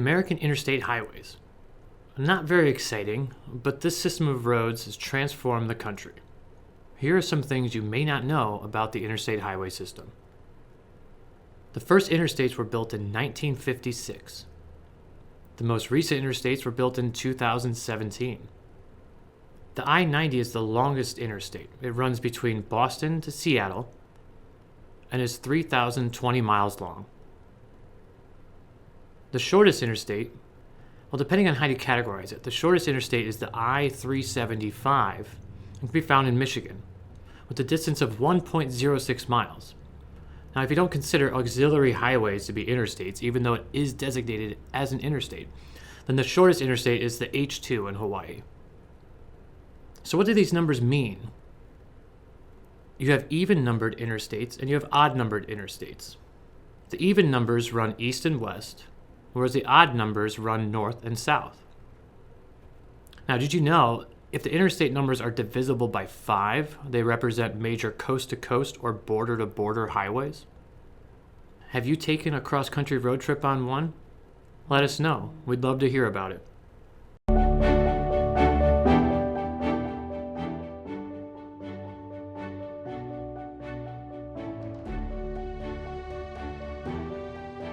American interstate highways. Not very exciting, but this system of roads has transformed the country. Here are some things you may not know about the interstate highway system. The first interstates were built in 1956. The most recent interstates were built in 2017. The I-90 is the longest interstate. It runs between Boston to Seattle and is 3,020 miles long. The shortest interstate, well, depending on how you categorize it, the shortest interstate is the I-375 and can be found in Michigan with a distance of 1.06 miles. Now, if you don't consider auxiliary highways to be interstates, even though it is designated as an interstate, then the shortest interstate is the H2 in Hawaii. So what do these numbers mean? You have even-numbered interstates and you have odd-numbered interstates. The even numbers run east and west, whereas the odd numbers run north and south. Now, did you know if the interstate numbers are divisible by 5, they represent major coast-to-coast or border-to-border highways? Have you taken a cross-country road trip on one? Let us know. We'd love to hear about it.